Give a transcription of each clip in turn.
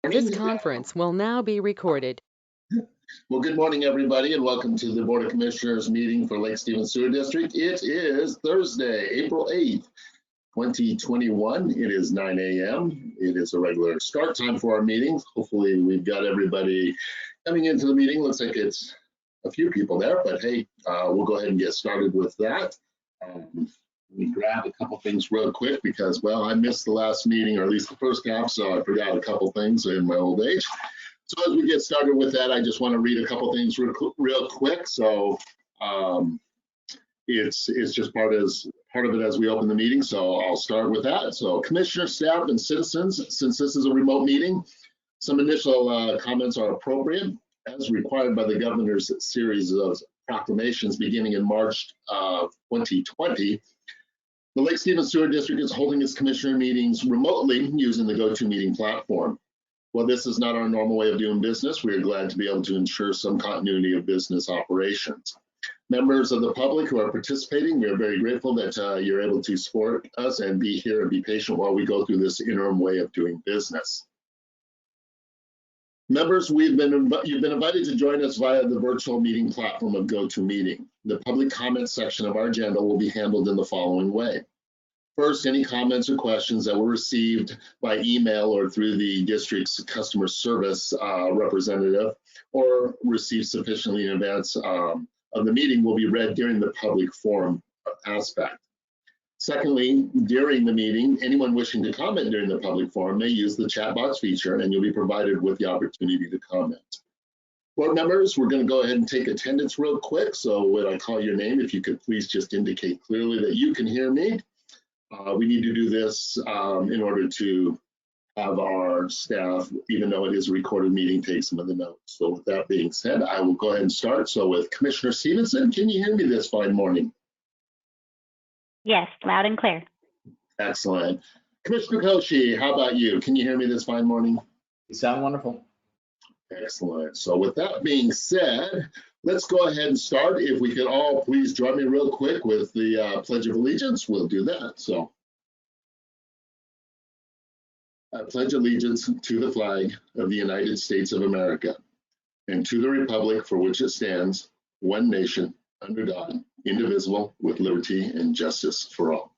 This conference will now be recorded. Well, good morning, everybody, and welcome to the Board of Commissioners meeting for Lake Stevens Sewer District. It is Thursday, April 8th, 2021. It is 9 a.m. It is a regular start time for our meeting. Hopefully, we've got everybody coming into the meeting. Looks like it's a few people there, but hey, we'll go ahead and get started with that. Let me grab a couple things real quick because, well, I missed the last meeting, or at least the first half, so I forgot a couple things in my old age. So as we get started with that, I just want to read a couple things real quick. So it's just part of it as we open the meeting. So I'll start with that. So commissioner, staff, and citizens, since this is a remote meeting, some initial comments are appropriate as required by the governor's series of proclamations beginning in March of 2020. The Lake Stevens Sewer District is holding its commissioner meetings remotely using the GoToMeeting platform. While this is not our normal way of doing business, we are glad to be able to ensure some continuity of business operations. Members of the public who are participating, we are very grateful that you're able to support us and be here and be patient while we go through this interim way of doing business. Members, you've been invited to join us via the virtual meeting platform of GoToMeeting. The public comments section of our agenda will be handled in the following way. First, any comments or questions that were received by email or through the district's customer service representative or received sufficiently in advance of the meeting will be read during the public forum aspect. Secondly, during the meeting, anyone wishing to comment during the public forum may use the chat box feature and you'll be provided with the opportunity to comment. Board members, we're going to go ahead and take attendance real quick. So when I call your name, if you could please just indicate clearly that you can hear me. We need to do this in order to have our staff, even though it is a recorded meeting, take some of the notes. So with that being said, I will go ahead and start. So with Commissioner Stevenson, can you hear me this fine morning? Yes, loud and clear. Excellent. Commissioner Koshi, how about you? Can you hear me this fine morning? You sound wonderful. Excellent. So with that being said, let's go ahead and start. If we could all please join me real quick with the Pledge of Allegiance, we'll do that. So I pledge allegiance to the flag of the United States of America and to the republic for which it stands, one nation, under God, indivisible, with liberty and justice for all.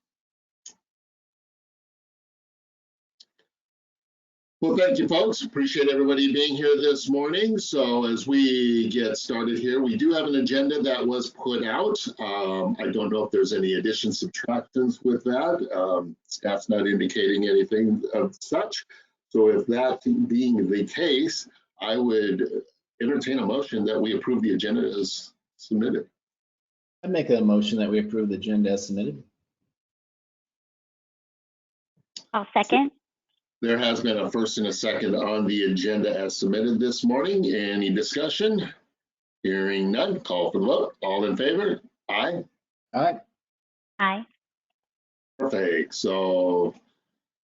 Well, thank you, folks. Appreciate everybody being here this morning. So as we get started here, we do have an agenda that was put out. I don't know if there's any additions, subtractions with that. Staff's not indicating anything of such. So if that being the case, I would entertain a motion that we approve the agenda as submitted. I make a motion that we approve the agenda as submitted. I'll second. There has been a first and a second on the agenda as submitted this morning. Any discussion? Hearing none, call for the vote. All in favor? Aye. Aye. Aye. Perfect. So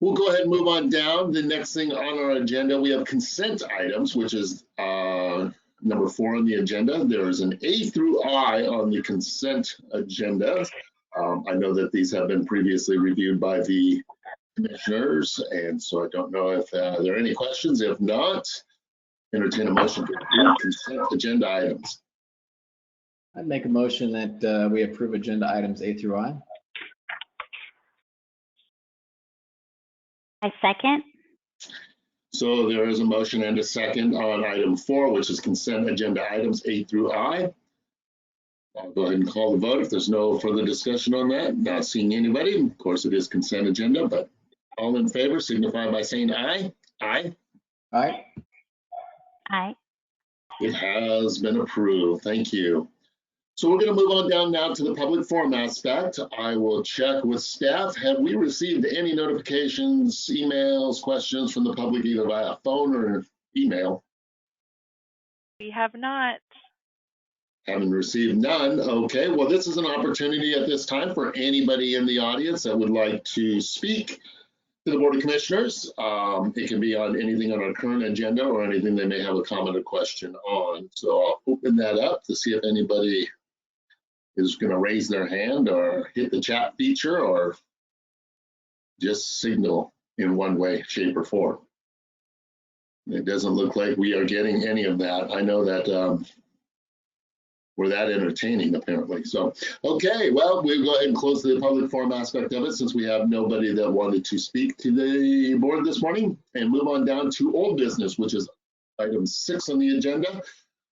we'll go ahead and move on down. The next thing on our agenda, we have consent items, which is number 4 on the agenda. There is an A through I on the consent agenda. I know that these have been previously reviewed by the commissioners, and so I don't know if there are any questions. If not, entertain a motion to approve consent agenda items. I'd make a motion that we approve agenda items A through I. I second. So there is a motion and a second on item 4, which is consent agenda items A through I. I'll go ahead and call the vote if there's no further discussion on that. Not seeing anybody. Of course, it is consent agenda, but all in favor signify by saying aye. Aye. Aye. Aye. It has been approved. Thank you. So we're going to move on down now to the public forum aspect. I will check with staff. Have we received any notifications, emails, questions from the public either via phone or email? We have not. Haven't received none. Okay, well, this is an opportunity at this time for anybody in the audience that would like to speak to the Board of Commissioners. It can be on anything on our current agenda or anything they may have a comment or question on. So I'll open that up to see if anybody is going to raise their hand or hit the chat feature or just signal in one way, shape, or form. It doesn't look like we are getting any of that. I know that we're that entertaining apparently. So, okay, well, we'll go ahead and close the public forum aspect of it since we have nobody that wanted to speak to the board this morning, and move on down to old business, which is item 6 on the agenda.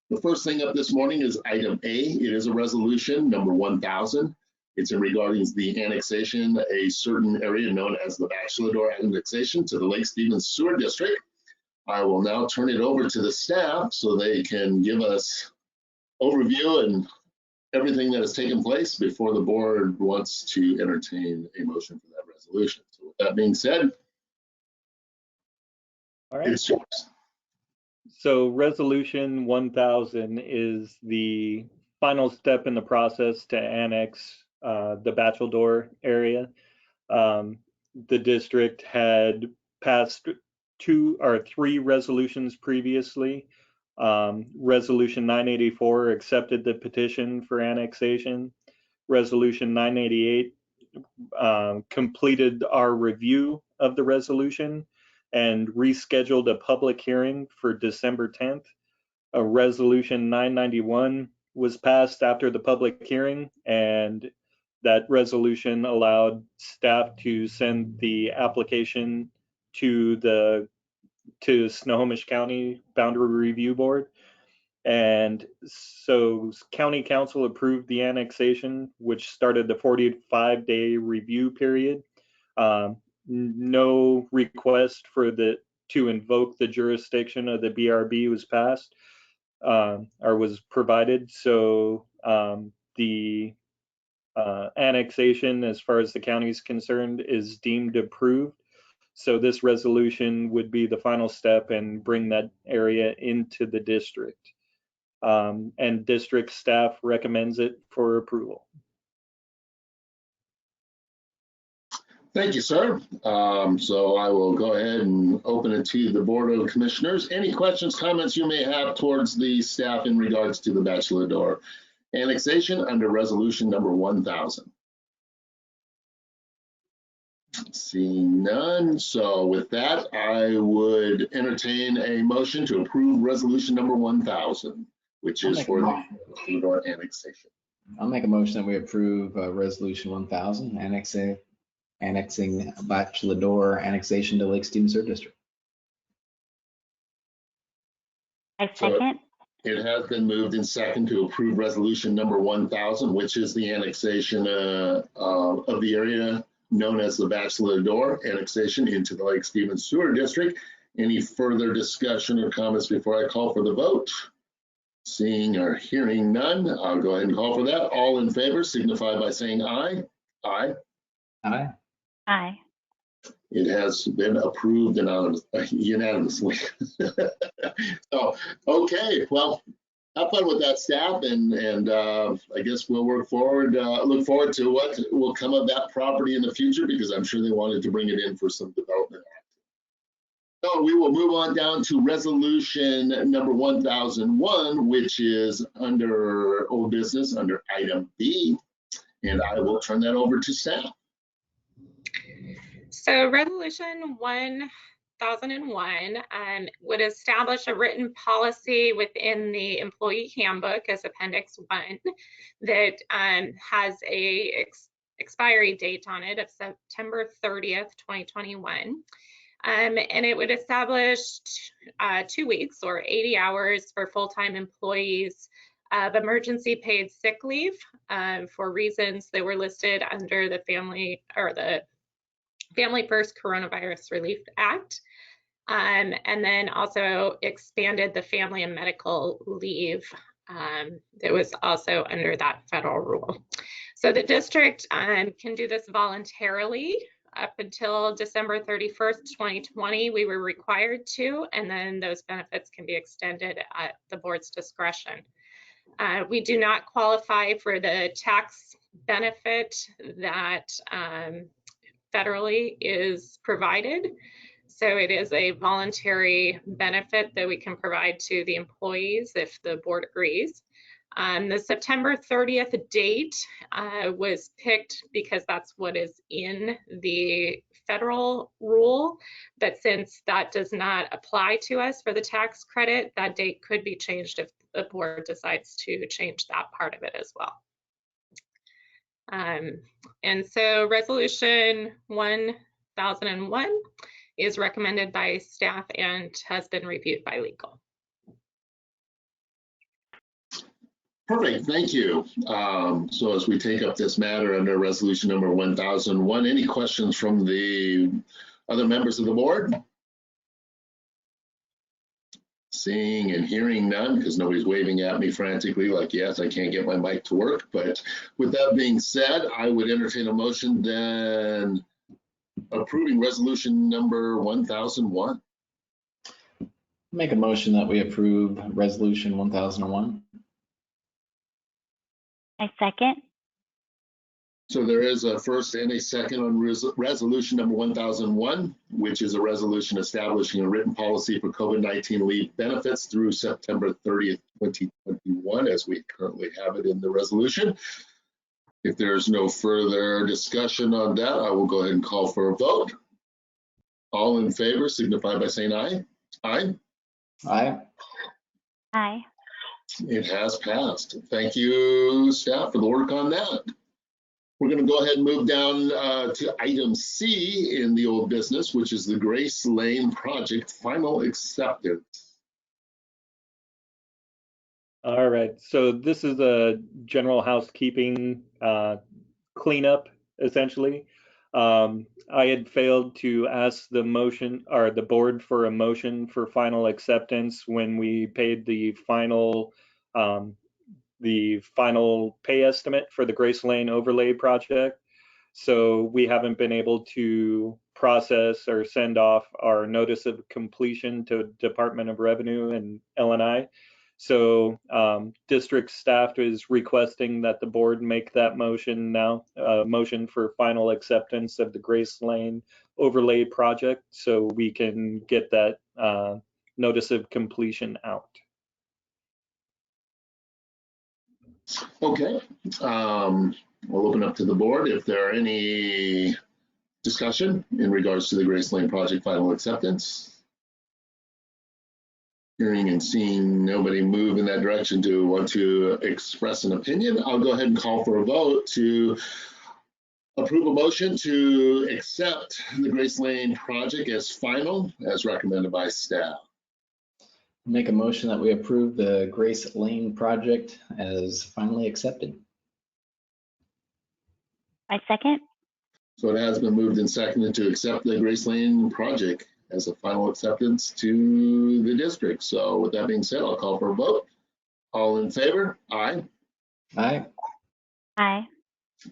The first thing up this morning is item A. It is a resolution number 1000. It's in regarding the annexation, a certain area known as the Bachelor annexation to the Lake Stevens Sewer District. I will now turn it over to the staff so they can give us overview and everything that has taken place before the board wants to entertain a motion for that resolution. So with that being said, All right. it's yours. So resolution 1000 is the final step in the process to annex the Bachelor area. The district had passed 2 or 3 resolutions previously. Resolution 984 accepted the petition for annexation. Resolution 988 completed our review of the resolution and rescheduled a public hearing for December 10th. A resolution 991 was passed after the public hearing, and that resolution allowed staff to send the application to Snohomish County Boundary Review Board. And so County Council approved the annexation, which started the 45-day review period. No request to invoke the jurisdiction of the BRB was passed or was provided. So the annexation, as far as the county is concerned, is deemed approved. So this resolution would be the final step and bring that area into the district. And district staff recommends it for approval. Thank you, sir. So I will go ahead and open it to the Board of Commissioners. Any questions, comments you may have towards the staff in regards to the Bachelor Door annexation under resolution number 1000? Seeing none. So with that, I would entertain a motion to approve resolution number 1000, which is for the Bachelor Door annexation. I'll make a motion that we approve resolution 1000, annexing Bachelor annexation to Lake Stevens Sewer District. I second. It has been moved in second to approve resolution number 1000, which is the annexation of the area known as the Bachelor Door annexation into the Lake Stevens Sewer District. Any further discussion or comments before I call for the vote? Seeing or hearing none, I'll go ahead and call for that. All in favor signify by saying aye. Aye. Aye. Aye. It has been approved unanimously. So, okay, well, have fun with that, staff, and I guess we'll work forward, look forward to what will come of that property in the future, because I'm sure they wanted to bring it in for some development. So we will move on down to resolution number 1001, which is under old business under item B, and I will turn that over to staff. So resolution 1001 would establish a written policy within the employee handbook as Appendix 1 that has a expiry date on it of September 30th, 2021. And it would establish 2 weeks or 80 hours for full-time employees of emergency paid sick leave for reasons that were listed under the Family First Coronavirus Relief Act, and then also expanded the family and medical leave that was also under that federal rule. So the district can do this voluntarily. Up until December 31st, 2020, we were required to, and then those benefits can be extended at the board's discretion. We do not qualify for the tax benefit that federally is provided. So it is a voluntary benefit that we can provide to the employees if the board agrees. The September 30th date was picked because that's what is in the federal rule that since that does not apply to us for the tax credit, that date could be changed if the board decides to change that part of it as well. And so resolution 1001 is recommended by staff and has been reviewed by legal. Perfect, thank you. So as we take up this matter under resolution number 1001, any questions from the other members of the board? Seeing and hearing none, because nobody's waving at me frantically like, yes, I can't get my mic to work. But with that being said, I would entertain a motion then approving resolution number 1001. Make a motion that we approve resolution 1001. I second. So there is a first and a second on resolution number 1001, which is a resolution establishing a written policy for COVID-19 leave benefits through September 30th, 2021, as we currently have it in the resolution. If there's no further discussion on that, I will go ahead and call for a vote. All in favor signify by saying aye. Aye. Aye. Aye. It has passed. Thank you, staff, for the work on that. We're going to go ahead and move down to item C in the old business, which is the Grace Lane project final acceptance. All right, so this is a general housekeeping cleanup, essentially. I had failed to ask the motion or the board for a motion for final acceptance when we paid the final pay estimate for the Grace Lane overlay project. So we haven't been able to process or send off our notice of completion to Department of Revenue and L&I. So district staff is requesting that the board make that motion now, motion for final acceptance of the Grace Lane overlay project so we can get that notice of completion out. Okay, we'll open up to the board if there are any discussion in regards to the Grace Lane project final acceptance. Hearing and seeing nobody move in that direction to want to express an opinion, I'll go ahead and call for a vote to approve a motion to accept the Grace Lane project as final, as recommended by staff. Make a motion that we approve the Grace Lane project as finally accepted. I second. So it has been moved and seconded to accept the Grace Lane project as a final acceptance to the district. So with that being said, I'll call for a vote. All in favor? Aye. Aye. Aye.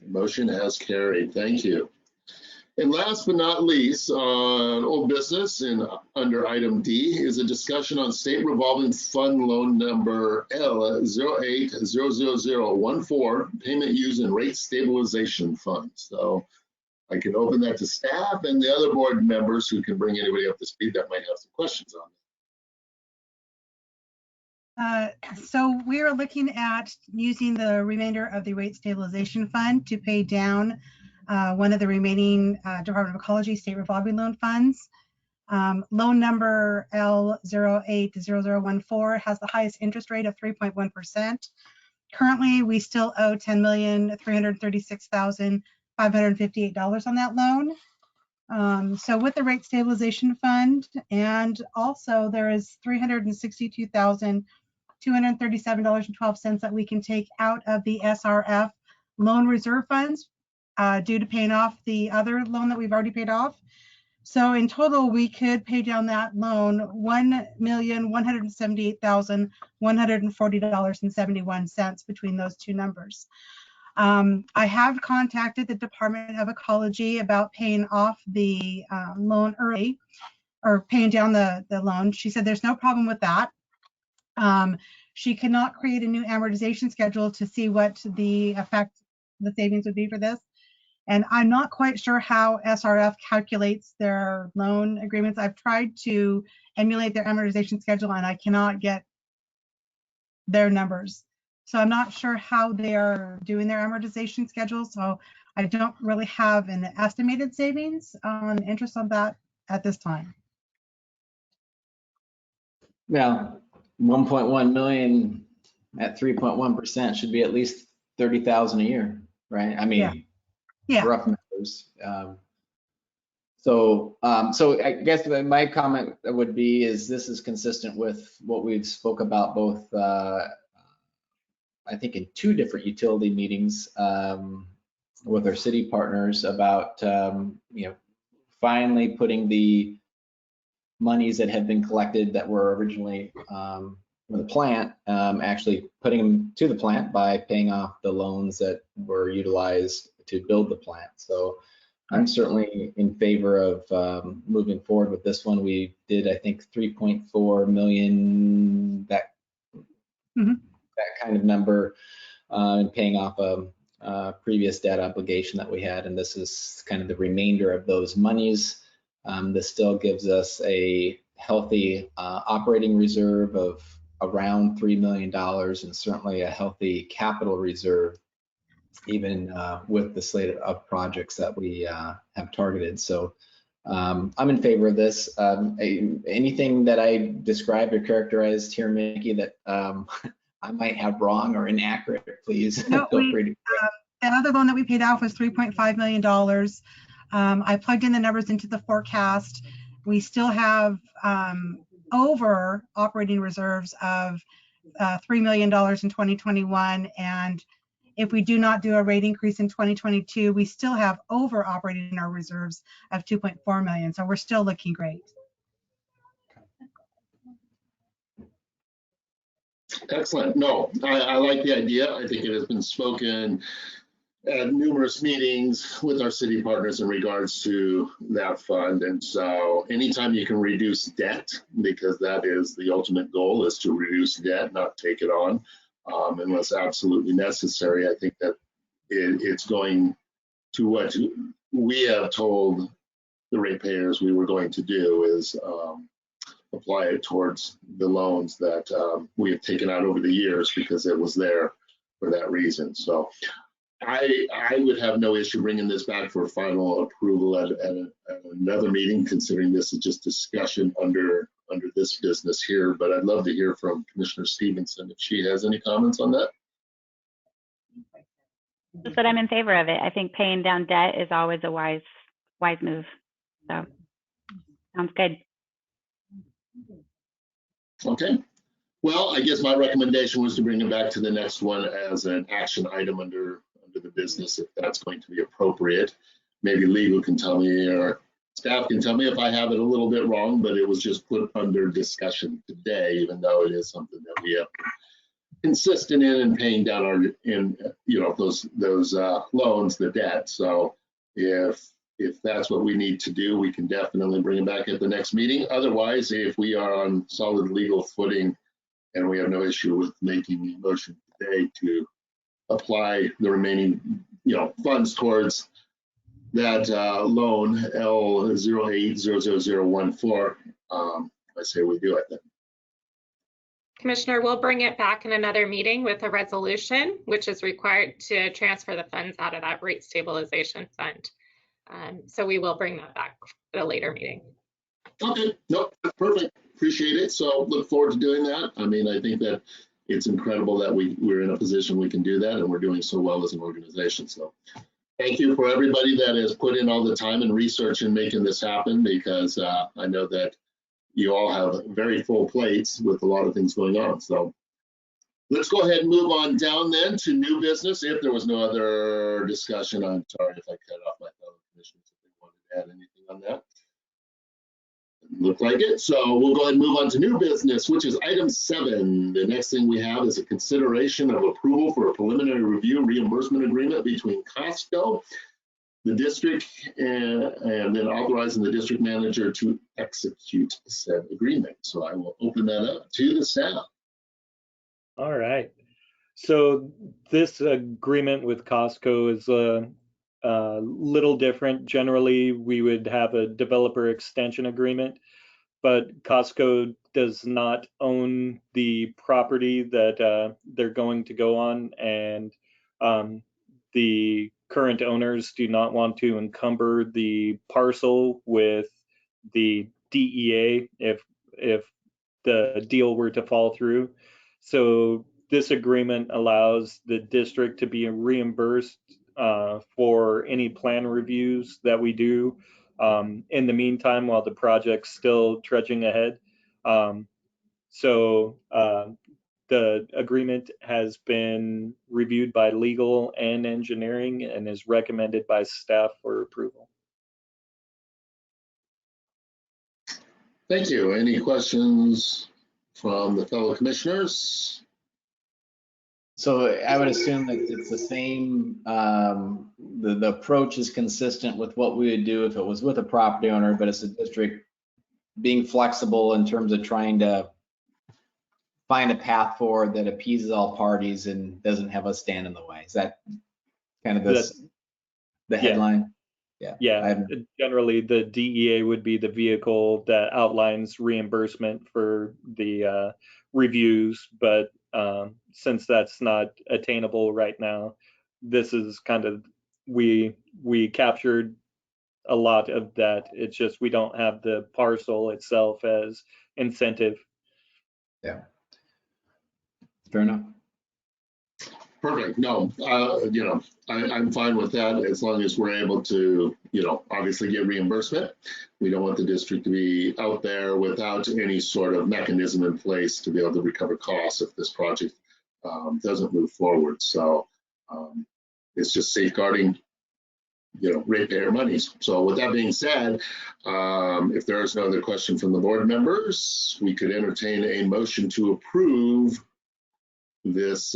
Motion has carried. Thank you. And last but not least, on old business and under item D is a discussion on state revolving fund loan number L08000014, payment use and rate stabilization fund. So I can open that to staff and the other board members who can bring anybody up to speed that might have some questions on it. So we're looking at using the remainder of the rate stabilization fund to pay down one of the remaining Department of Ecology state revolving loan funds. Loan number L080014 has the highest interest rate of 3.1%. Currently, we still owe $10,336,558 on that loan. So with the rate stabilization fund, and also there is $362,237.12 that we can take out of the SRF loan reserve funds due to paying off the other loan that we've already paid off. So in total, we could pay down that loan $1,178,140.71 between those two numbers. I have contacted the Department of Ecology about paying off the loan early, or paying down the loan. She said there's no problem with that. She cannot create a new amortization schedule to see what the savings would be for this. And I'm not quite sure how SRF calculates their loan agreements. I've tried to emulate their amortization schedule and I cannot get their numbers. So I'm not sure how they are doing their amortization schedule. So I don't really have an estimated savings on interest on that at this time. Well, 1.1 million at 3.1% should be at least 30,000 a year, right? I mean, Yeah. rough numbers. So I guess my comment would be is this is consistent with what we spoke about both, I think in 2 different utility meetings with our city partners about, finally putting the monies that had been collected that were originally for the plant, actually putting them to the plant by paying off the loans that were utilized to build the plant. So I'm certainly in favor of moving forward with this one. We did, I think, 3.4 million, that kind of number, and paying off a previous debt obligation that we had. And this is kind of the remainder of those monies. This still gives us a healthy operating reserve of around $3 million and certainly a healthy capital reserve, even with the slate of projects that we have targeted. So I'm in favor of this. Anything that I described or characterized here, Mickey, that I might have wrong or inaccurate, please No, feel free to. The other loan that we paid off was $3.5 million. I plugged in the numbers into the forecast. We still have over operating reserves of $3 million in 2021. And if we do not do a rate increase in 2022, we still have over operating our reserves of 2.4 million. So we're still looking great. Excellent. No, I like the idea. I think it has been spoken at numerous meetings with our city partners in regards to that fund. And so anytime you can reduce debt, because that is the ultimate goal, is to reduce debt, not take it on unless absolutely necessary. I think that it's going to what we have told the ratepayers we were going to do is apply it towards the loans that we have taken out over the years because it was there for that reason. So I would have no issue bringing this back for final approval at another meeting, considering this is just discussion under this business here. But I'd love to hear from Commissioner Stevenson if she has any comments on that. Just that I'm in favor of it. I think paying down debt is always a wise move. So sounds good. Okay. Well, I guess my recommendation was to bring it back to the next one as an action item under the business, if that's going to be appropriate. Maybe legal can tell me or staff can tell me if I have it a little bit wrong, but it was just put under discussion today, even though it is something that we have consistent in paying down our those loans, the debt. So if that's what we need to do, we can definitely bring it back at the next meeting. Otherwise, if we are on solid legal footing and we have no issue with making the motion today to apply the remaining funds towards that loan L08000014, I say we do it then. Commissioner, we'll bring it back in another meeting with a resolution, which is required to transfer the funds out of that rate stabilization fund. So we will bring that back at a later meeting. Okay, nope, perfect. Appreciate it. So look forward to doing that. I mean, I think that it's incredible that we're in a position we can do that, and we're doing so well as an organization. So thank you for everybody that has put in all the time and research in making this happen, because I know that you all have very full plates with a lot of things going on. So let's go ahead and move on down then to new business. If there was no other discussion, I'm sorry if I cut off my fellow commissioners if they wanted to add anything on that. Look like it. So we'll go ahead and move on to new business, which is item 7. The next thing we have is a consideration of approval for a preliminary review reimbursement agreement between Costco, the district, and then authorizing the district manager to execute said agreement. So I will open that up to the staff. All right. So this agreement with Costco is a little different. Generally, we would have a developer extension agreement, but Costco does not own the property that they're going to go on, and the current owners do not want to encumber the parcel with the DEA if the deal were to fall through. So this agreement allows the district to be reimbursed for any plan reviews that we do in the meantime while the project's still trudging ahead. The agreement has been reviewed by legal and engineering and is recommended by staff for approval. Thank you. Any questions from the fellow commissioners? So I would assume that it's the same, the approach is consistent with what we would do if it was with a property owner, but it's a district being flexible in terms of trying to find a path forward that appeases all parties and doesn't have us stand in the way. Is that kind of the headline? Yeah, generally the DEA would be the vehicle that outlines reimbursement for the reviews, but since that's not attainable right now, this is kind of, we captured a lot of that. It's just we don't have the parcel itself as incentive. Yeah, fair enough. Perfect. No, I'm fine with that as long as we're able to, obviously get reimbursement. We don't want the district to be out there without any sort of mechanism in place to be able to recover costs if this project doesn't move forward. So it's just safeguarding, ratepayer monies. So with that being said, if there is no other question from the board members, we could entertain a motion to approve this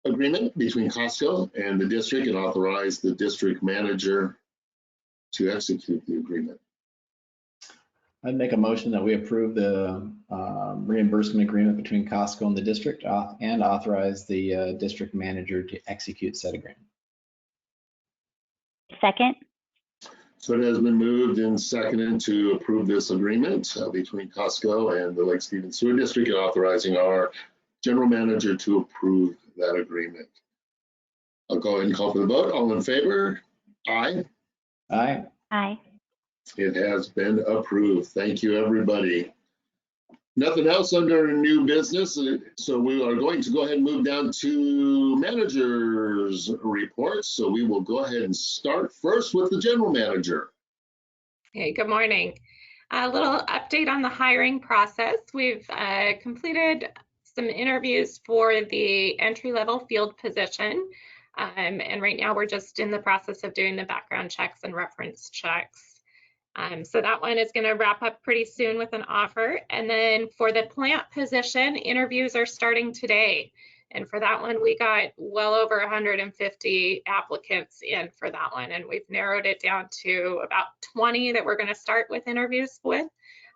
agreement between Costco and the district and authorize the district manager to execute the agreement. I'd make a motion that we approve the reimbursement agreement between Costco and the district and authorize the district manager to execute said agreement. Second. So it has been moved and seconded to approve this agreement between Costco and the Lake Stevens Sewer District and authorizing our general manager to approve that agreement. I'll go ahead and call for the vote. All in favor? Aye. Aye. Aye. It has been approved. Thank you, everybody. Nothing else under new business. So we are going to go ahead and move down to managers' reports. So we will go ahead and start first with the general manager. Hey, good morning. A little update on the hiring process. We've completed some interviews for the entry-level field position. And right now we're just in the process of doing the background checks and reference checks. So that one is going to wrap up pretty soon with an offer. And then for the plant position, interviews are starting today. And for that one, we got well over 150 applicants in for that one. And we've narrowed it down to about 20 that we're going to start with interviews with.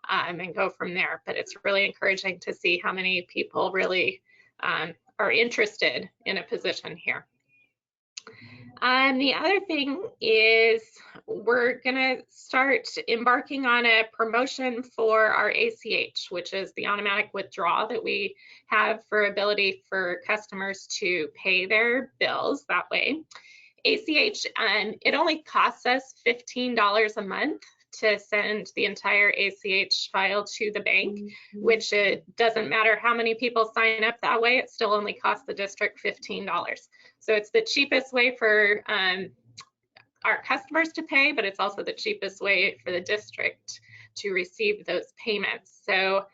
And go from there. But it's really encouraging to see how many people really are interested in a position here. The other thing is we're going to start embarking on a promotion for our ACH, which is the automatic withdrawal that we have for ability for customers to pay their bills that way. ACH, it only costs us $15 a month to send the entire ACH file to the bank, which it doesn't matter how many people sign up that way, it still only costs the district $15. So it's the cheapest way for our customers to pay, but it's also the cheapest way for the district to receive those payments. So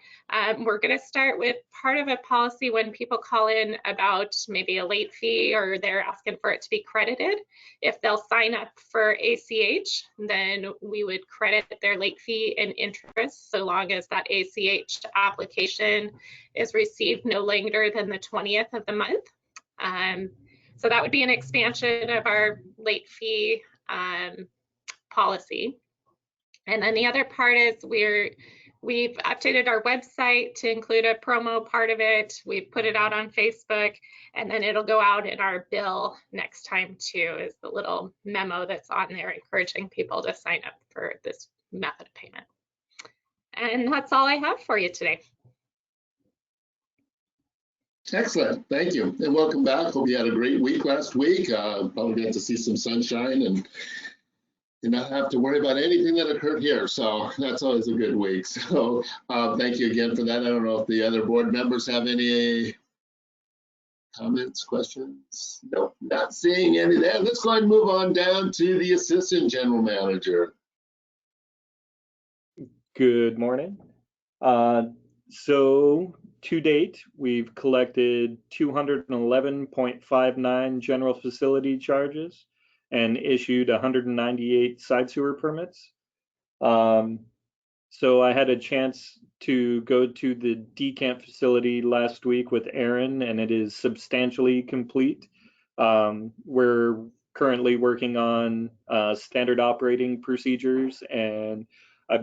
we're going to start with part of a policy when people call in about maybe a late fee or they're asking for it to be credited. If they'll sign up for ACH, then we would credit their late fee and interest so long as that ACH application is received no later than the 20th of the month. So that would be an expansion of our late fee policy. And then the other part is we've updated our website to include a promo part of it. We've put it out on Facebook, and then it'll go out in our bill next time too, is the little memo that's on there encouraging people to sign up for this method of payment. And that's all I have for you today. Excellent, thank you, and welcome back. Hope you had a great week last week. Probably got to see some sunshine and did not have to worry about anything that occurred here, so that's always a good week. So thank you again for that. I don't know if the other board members have any comments, questions? Nope, not seeing any there. Let's go ahead and move on down to the Assistant General Manager. Good morning. So to date, we've collected 211.59 general facility charges and issued 198 side sewer permits. So I had a chance to go to the decamp facility last week with Aaron, and it is substantially complete. We're currently working on standard operating procedures, and I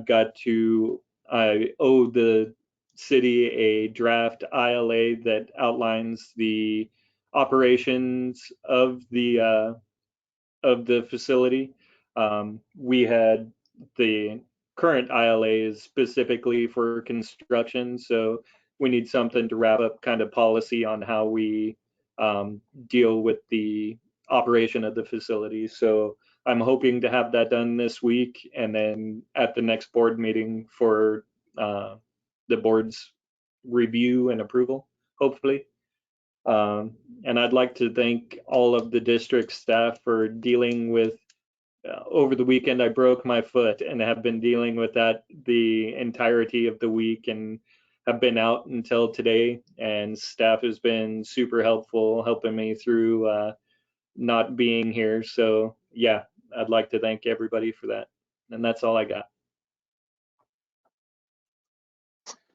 owe the city a draft ILA that outlines the operations of the facility. We had the current ILA is specifically for construction, so we need something to wrap up kind of policy on how we deal with the operation of the facility. So I'm hoping to have that done this week, and then at the next board meeting for the board's review and approval, hopefully. And I'd like to thank all of the district staff for dealing with over the weekend. I broke my foot and have been dealing with that the entirety of the week and have been out until today, and staff has been super helpful helping me through not being here. So yeah, I'd like to thank everybody for that. And that's all I got.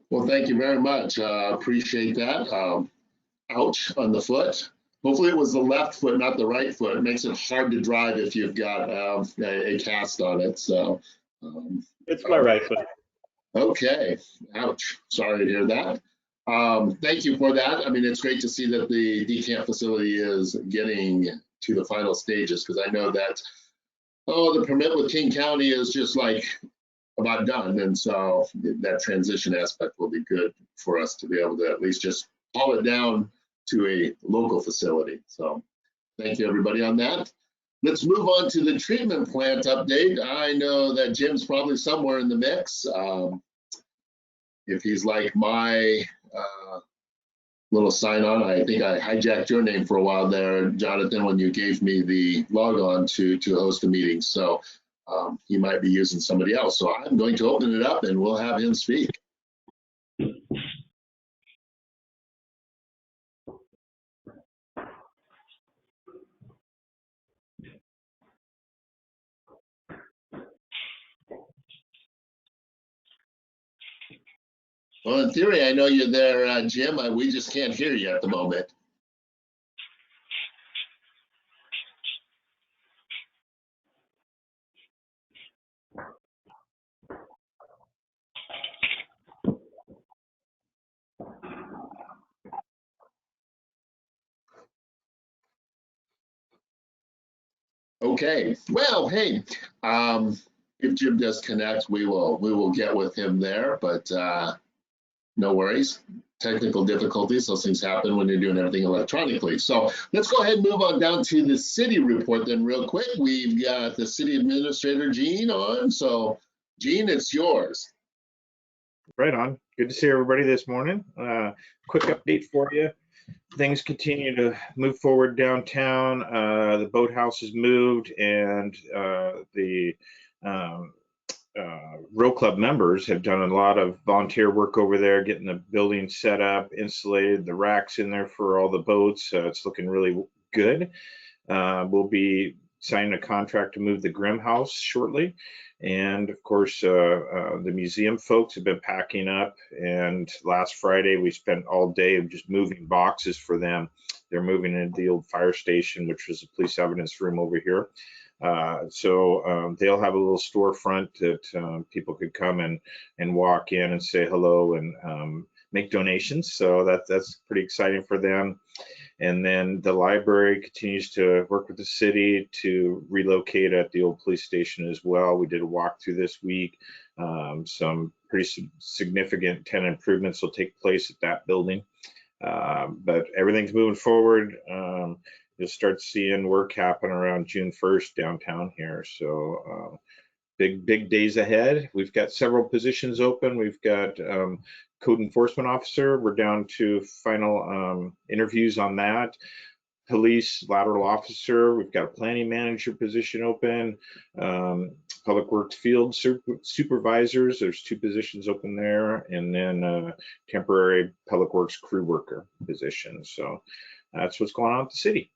Well, thank you very much. Appreciate that. Ouch on the foot. Hopefully it was the left foot, not the right foot. It makes it hard to drive if you've got a cast on it. So it's my right foot. Okay. Ouch. Sorry to hear that. Thank you for that. I mean, it's great to see that the decamp facility is getting to the final stages, because I know that, the permit with King County is just like about done. And so that transition aspect will be good for us to be able to at least just haul it down to a local facility. So thank you everybody on that. Let's move on to the treatment plant update. I know that Jim's probably somewhere in the mix. If he's like my little sign on, I think I hijacked your name for a while there, Jonathan, when you gave me the log on to host a meeting. So he might be using somebody else. So I'm going to open it up and we'll have him speak. Well, in theory, I know you're there, Jim. We just can't hear you at the moment. Okay. Well, hey, if Jim does connect, we will get with him there. But no worries. Technical difficulties, those things happen when you're doing everything electronically. So let's go ahead and move on down to the city report then real quick. We've got the city administrator, Gene, on. So Gene, it's yours. Right on. Good to see everybody this morning. Quick update for you. Things continue to move forward downtown. The boathouse has moved, and the Row Club members have done a lot of volunteer work over there, getting the building set up, insulated, the racks in there for all the boats. It's looking really good. We'll be signing a contract to move the Grimm house shortly. And of course, the museum folks have been packing up. And last Friday, we spent all day just moving boxes for them. They're moving into the old fire station, which was a police evidence room over here. So they'll have a little storefront that people could come and walk in and say hello and make donations. So that's pretty exciting for them. And then the library continues to work with the city to relocate at the old police station as well. We did a walkthrough this week. Some pretty significant tenant improvements will take place at that building. But everything's moving forward. You'll start seeing work happen around June 1st downtown here. So big days ahead. We've got several positions open. We've got code enforcement officer. We're down to final interviews on that. Police lateral officer. We've got a planning manager position open. Public Works field supervisors. There's 2 positions open there, and then temporary Public Works crew worker position. So that's what's going on at the city.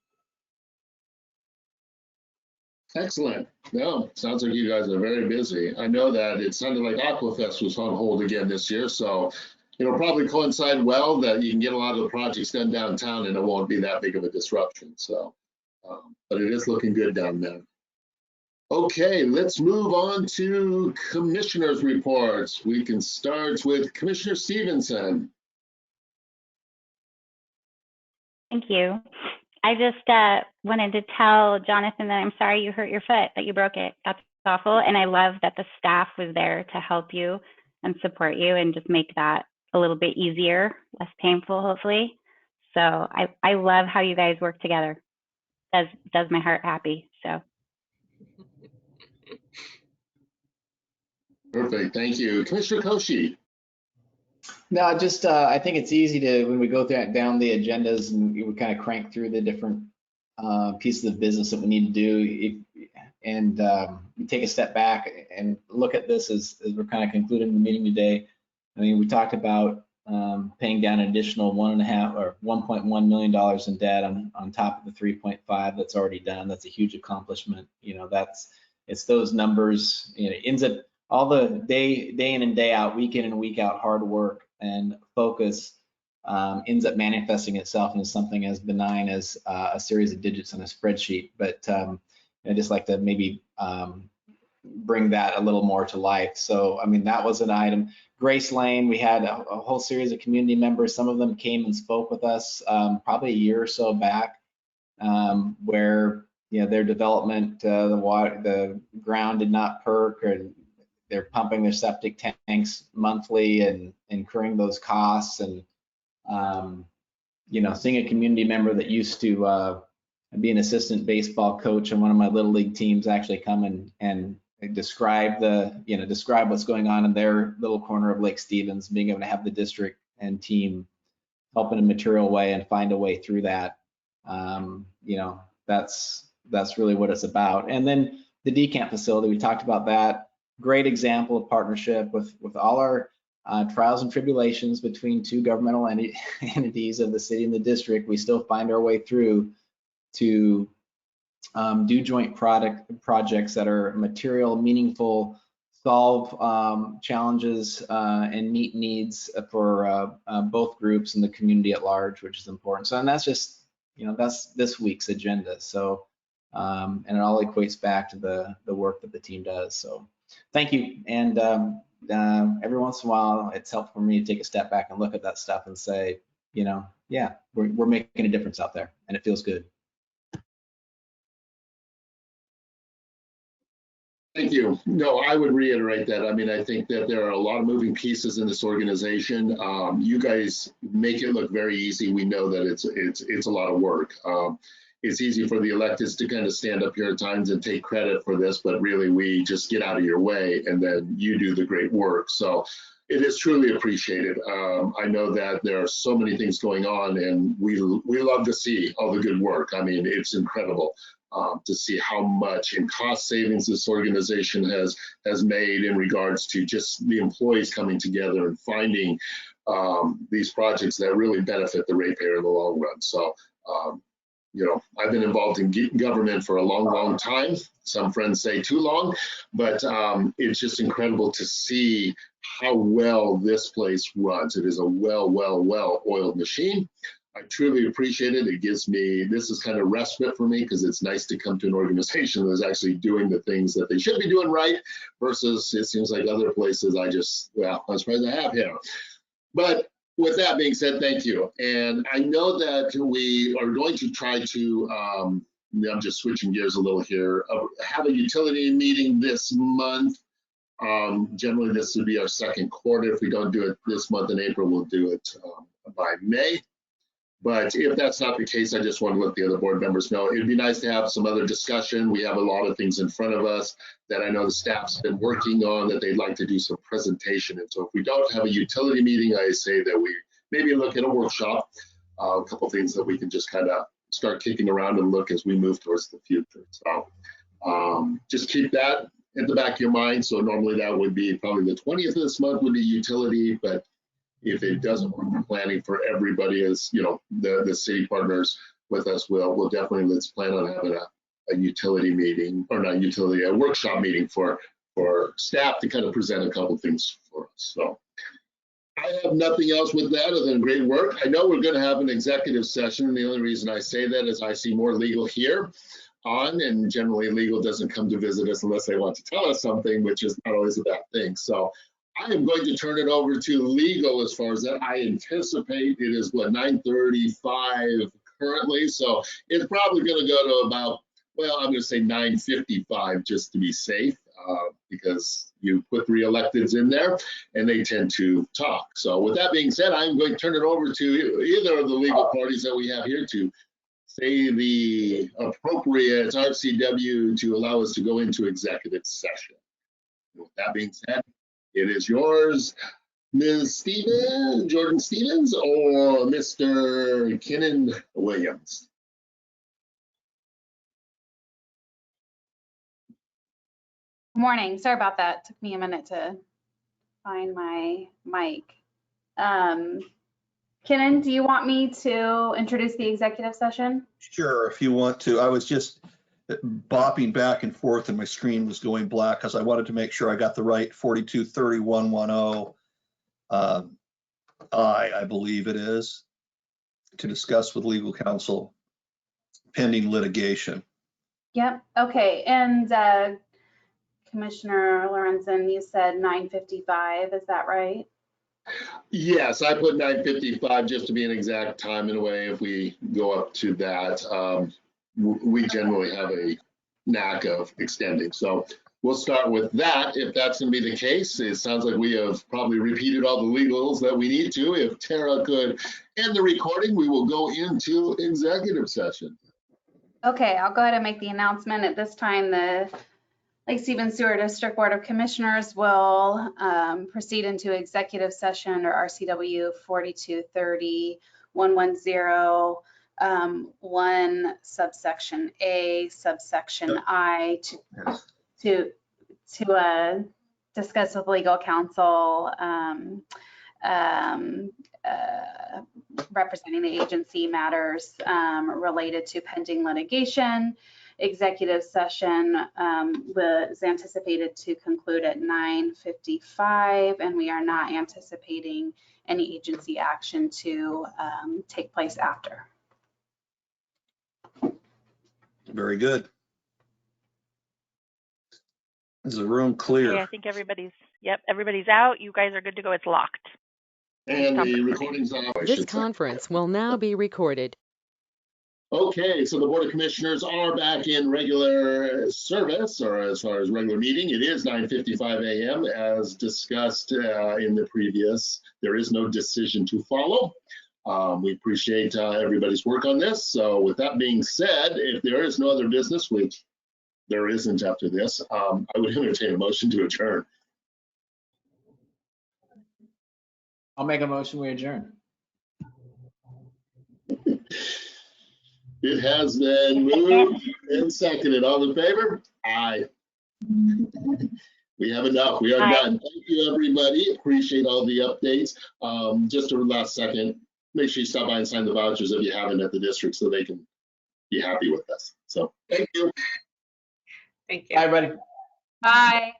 Excellent. No, sounds like you guys are very busy. I know that it sounded like Aquafest was on hold again this year, so it'll probably coincide well that you can get a lot of the projects done downtown and it won't be that big of a disruption. So, but it is looking good down there. Okay, let's move on to commissioners' reports. We can start with Commissioner Stevenson. Thank you. I just wanted to tell Jonathan that I'm sorry you hurt your foot, that you broke it. That's awful. And I love that the staff was there to help you and support you and just make that a little bit easier, less painful, hopefully. So I love how you guys work together. Does my heart happy. So. Perfect. Thank you. Commissioner Koshi. No, just I think it's easy to, when we go down the agendas and we kind of crank through the different pieces of business that we need to do, and we take a step back and look at this as we're kind of concluding the meeting today. I mean, we talked about paying down an additional $1.1 million in debt on top of the 3.5 that's already done. That's a huge accomplishment. You know, it's those numbers. You know, it ends up all the day in and day out, week in and week out hard work and focus ends up manifesting itself into something as benign as a series of digits on a spreadsheet. But I'd just like to maybe bring that a little more to life. So, I mean, that was an item. Grace Lane, we had a whole series of community members. Some of them came and spoke with us probably a year or so back, where, you know, their development, the ground did not perk, or they're pumping their septic tanks monthly and incurring those costs. And, you know, seeing a community member that used to be an assistant baseball coach on one of my little league teams actually come and describe what's going on in their little corner of Lake Stevens, being able to have the district and team help in a material way and find a way through that. You know, that's really what it's about. And then the decamp facility, we talked about that. Great example of partnership with all our trials and tribulations between 2 governmental entities of the city and the district. We still find our way through to do joint projects that are material, meaningful, solve challenges and meet needs for both groups and the community at large, which is important. So, and that's just, you know, that's this week's agenda. So, and it all equates back to the work that the team does. So, thank you. And every once in a while, it's helpful for me to take a step back and look at that stuff and say, you know, yeah, we're making a difference out there, and it feels good. Thank you. No, I would reiterate that. I mean, I think that there are a lot of moving pieces in this organization. You guys make it look very easy. We know that it's a lot of work. It's easy for the electeds to kind of stand up here at times and take credit for this, but really we just get out of your way and then you do the great work. So it is truly appreciated. I know that there are so many things going on, and we love to see all the good work. I mean, it's incredible. To see how much in cost savings this organization has made in regards to just the employees coming together and finding these projects that really benefit the ratepayer in the long run. So, you know, I've been involved in government for a long time. Some friends say too long, but it's just incredible to see how well this place runs. It is a well-oiled machine. I truly appreciate it. It gives me, this is kind of respite for me, because it's nice to come to an organization that's actually doing the things that they should be doing right, versus it seems like other places I'm surprised I have here. But with that being said, thank you. And I know that we are going to try to, I'm just switching gears a little here, have a utility meeting this month. Generally, this would be our second quarter. If we don't do it this month in April, we'll do it by May. But if that's not the case, I just want to let the other board members know. It'd be nice to have some other discussion. We have a lot of things in front of us that I know the staff's been working on that they'd like to do some presentation. And so if we don't have a utility meeting, I say that we maybe look at a workshop, a couple things that we can just kind of start kicking around and look as we move towards the future. So just keep that in the back of your mind. So normally that would be probably the 20th of this month would be utility, but if it doesn't work, we're planning for everybody as, you know, the city partners with us, we'll definitely, let's plan on having a utility meeting, or not utility, a workshop meeting for staff to kind of present a couple things for us. So I have nothing else with that other than great work. I know we're going to have an executive session, and the only reason I say that is I see more legal here on, and generally legal doesn't come to visit us unless they want to tell us something, which is not always a bad thing. So I am going to turn it over to legal as far as that. I anticipate it is what, 9:35 currently, so it's probably going to go to about, well, I'm going to say 9:55 just to be safe, because you put 3 electeds in there and they tend to talk. So with that being said, I'm going to turn it over to either of the legal parties that we have here to say the appropriate RCW to allow us to go into executive session. With that being said, it is yours, Ms. Stevens, Jordan Stevens, or Mr. Kennan Williams. Good morning. Sorry about that. Took me a minute to find my mic. Kennan, do you want me to introduce the executive session? Sure, if you want to. I was just bopping back and forth and my screen was going black because I wanted to make sure I got the right 423110 I believe it is, to discuss with legal counsel pending litigation. Yep. Okay. And Commissioner Lorenzen, you said 9:55. Is that right? Yes, I put 9:55 just to be an exact time in a way. If we go up to that, we generally have a knack of extending. So we'll start with that. If that's going to be the case, it sounds like we have probably repeated all the legals that we need to. If Tara could end the recording, we will go into executive session. Okay, I'll go ahead and make the announcement. At this time, the Lake Stevens Sewer District Board of Commissioners will proceed into executive session under RCW 4230-110. 1 subsection A, subsection I to discuss with legal counsel representing the agency matters related to pending litigation. Executive session was anticipated to conclude at 9:55, and we are not anticipating any agency action to take place after. Very good. Is the room clear? Okay, I think everybody's out. You guys are good to go. It's locked. And the recording's off. This conference will now be recorded. Okay, so the Board of Commissioners are back in regular service, or as far as regular meeting. It is 9:55 a.m. as discussed in the previous. There is no decision to follow. We appreciate everybody's work on this. So with that being said, if there is no other business, which there isn't after this, I would entertain a motion to adjourn. I'll make a motion, we adjourn. It has been moved and seconded. All in favor? Aye. We have enough. We are done. Thank you, everybody. Appreciate all the updates. Just a last second, make sure you stop by and sign the vouchers if you haven't at the district so they can be happy with us. So thank you. Thank you. Bye, everybody. Bye.